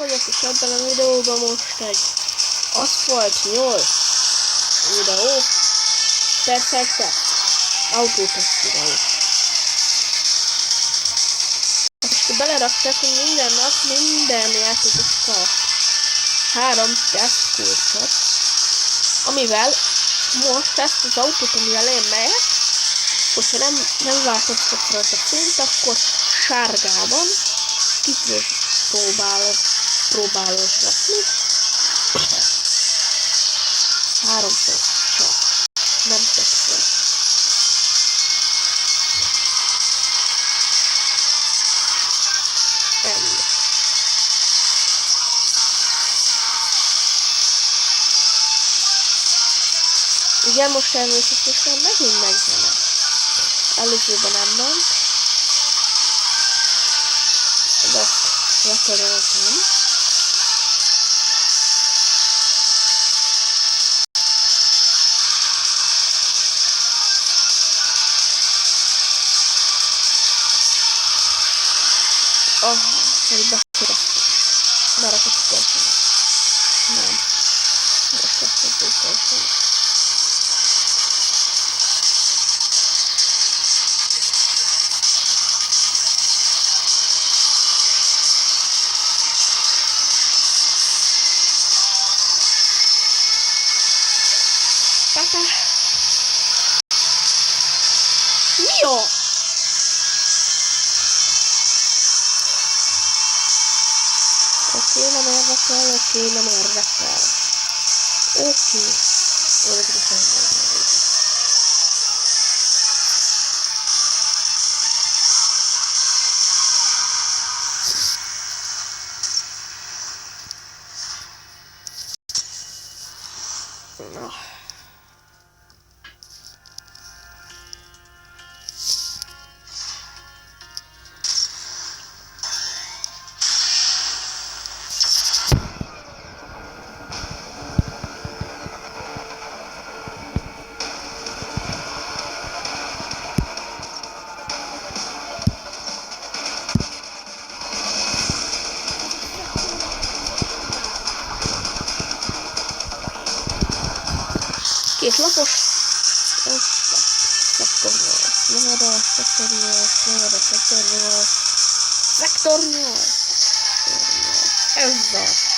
vagyok, és ebben a videóban most egy Asphalt 8 videó, persze, autótest videó. Most beleraktak, hogy minden nap minden játékos kap 3 tesztkulcsot, amivel most ezt az autót, amivel én megyek, hogyha nem változtat rajta fényt, akkor sárgában ki tudod próbálosgatni. 3-szor csak, nem többször. Ennyi. Ugye most természetesen megint megzenek. Előzőben nem ment. De azt letöröltem. Hogy beszélgettem. Már akkor utolsónak. Nem. Most lesz az utolsónak. Tata! Mio! Oké, nem érdekel, oké, nem érdekel. Oké. Na. Két lapos. Szektor 8. Nevada, szektor 8. Nevada, szektor 8. Szektor 8. Ez az.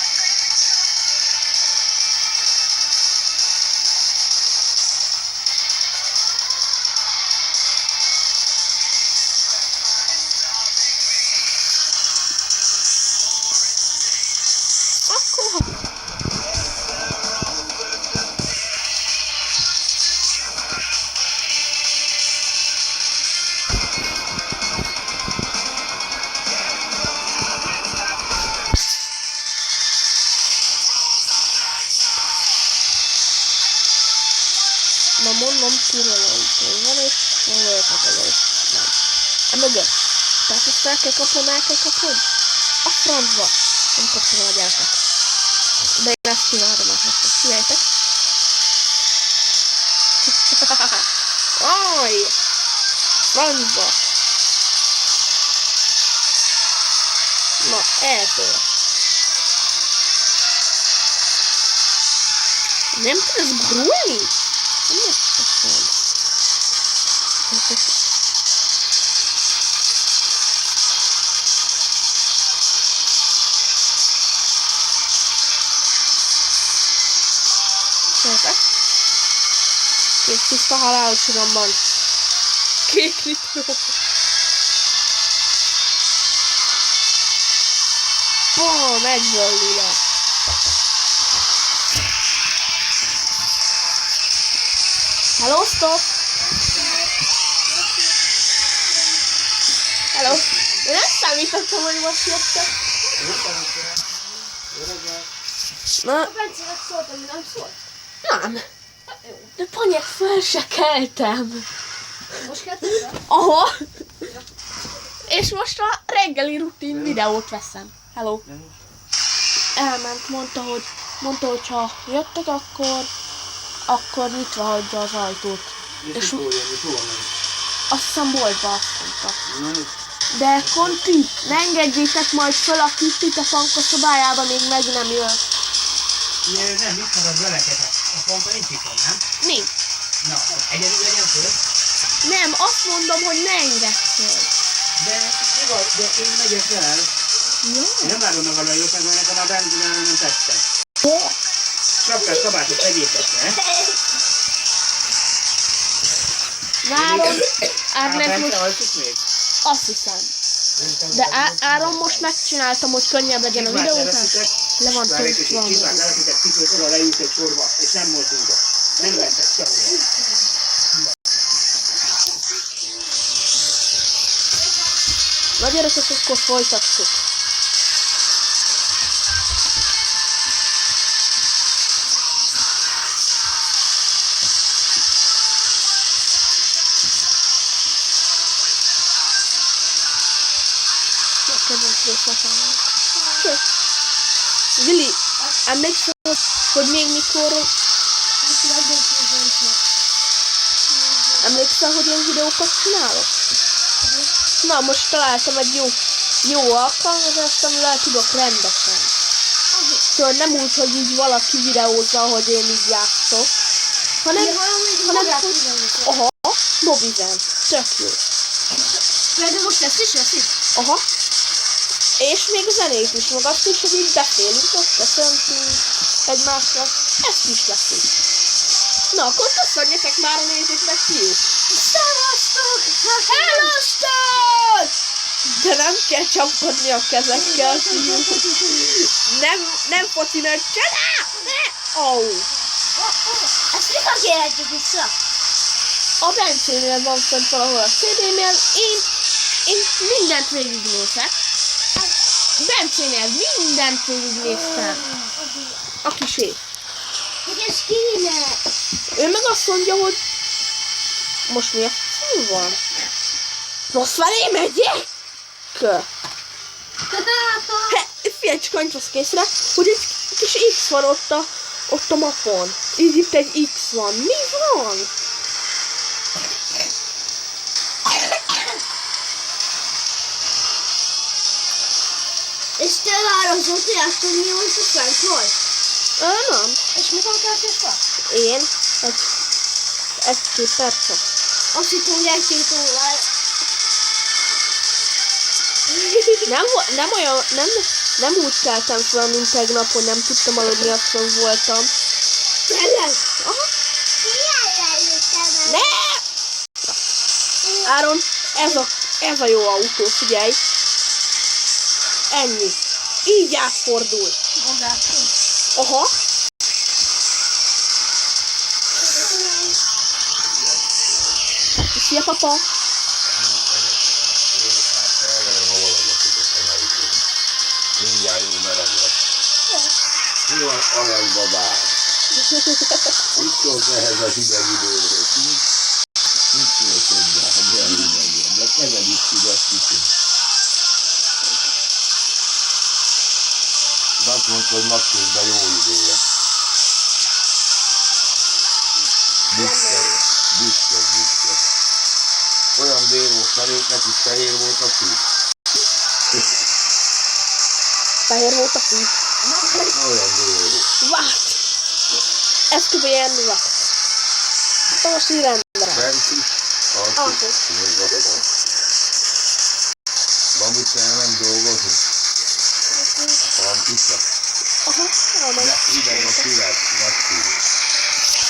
Akkor na mondom, kurva autó van, és nem vagyok a teljes. Nem. Emögött. Tehát ezt el kell kapnom, a francba. Nem kaptam a gyereket. De én ezt kívánom a hát. Figyeljetek. Aj! Francba. Na, eltől. Nem tudsz grúlni? Nem megteszem. Szépen. Kész tiszta halálos iramban. Kék litró. Bam, egyből lila. Hello, stop! Hello! Én nem számítottam, hogy most jöttek. Na? A Bencének szóltam, hogy nem szólt? Nem. De panyek fel se keltem. Most keltem fel? Aha. És most a reggeli rutin videót veszem. Hello. Elment, mondta, hogy ha jöttek, akkor nyitva hagyja az ajtót. És azt hiszem boltba, azt mondta. De Konti, ne engedjétek majd fel a Kittit a Fanka szobájába, még meg nem jön. Nem, mit marad veleket? A Fanka nincs itt, nem? Nincs. Na, egyedül legyen föl. Nem, azt mondom, hogy ne engedd föl. De én megyek el. Jó. Én nem várom meg a lajót, mert nekem a benzinára nem tetszem. Sapkát, kabátot tegyétek le. Várom, Árnett Bence most, alszik még? azt hiszem. De Áron most megcsináltam, hogy könnyebb legyen a videó után. Le van töltve. Kizsák leveszitek cipőt, oda leült egy sorba, és nem mozdultok. Nem mentek sehova. Na gyerekek, akkor folytatjuk. Kedvenc részletem. Vili, emlékszel, hogy még mikor... Emlékszel, hogy én videókat csinálok? Na, most találtam egy jó alkalmazást, amivel tudok rendesen. Szóval nem úgy, hogy így valaki videózza, hogy én így játszok. Hanem aha, Mobizen. Tök jó. De most ezt is veszik? Aha. És még zenét is, meg azt is, hogy így beszélünk, most köszöntünk egymásra. Ezt is veszik. Na, akkor köszönjetek már a nézőknek, fiúk! Szevasztok! Hellosztok! De nem kell csapkodni a kezekkel, fiúk. Nem foci nőt, csinál! Oh. Ezt mikor kérhetjük vissza? A Bencénél van fönt valahol a CD-nél, én mindent végignézek. Bencénél mindent végignéztem. A kisé. Hogy ez kéne? Ő meg azt mondja, hogy most mi a szó van? Rossz felé megyek? Figyelj, csak annyit vesz készre, hogy egy kis X van ott a mapon. Így itt egy X van. Mi van? És te várom Zsófiát tudni, hogy te fent vagy? Nem. És mikor keltél fel? Én? Egy-két percet. Azt hittem, hogy egy-két órát. Nem úgy keltem fel, mint tegnap, hogy nem tudtam aludni, aztán voltam. Tényleg? Aha. Milyen Ne! Áron, ez a jó autó, figyelj. Ennyi. Így átfordul. magától? Aha. Szia, papa. Mindjárt jó meleg lesz. Mi van aranybabád? Mit szólsz ehhez a hideg időhöz? Mit szólsz hozzá, hogy olyan hideg van? De kezed is tudod kicsit. Azt mondta, hogy napközben jó idő lesz. Biztos. Olyan dél feléknek is fehér volt a fű. Fehér volt a fű. Olyan dél volt. Várj! Ez kb. Ilyen növek. Most így rendre. Bent is, alszik, nyugodtan. Babicsája nem dolgozik. Van pizza. Aha, De hideg a szület, nagy szület.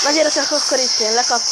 Na gyerekek, akkor itt én lekapcsolom.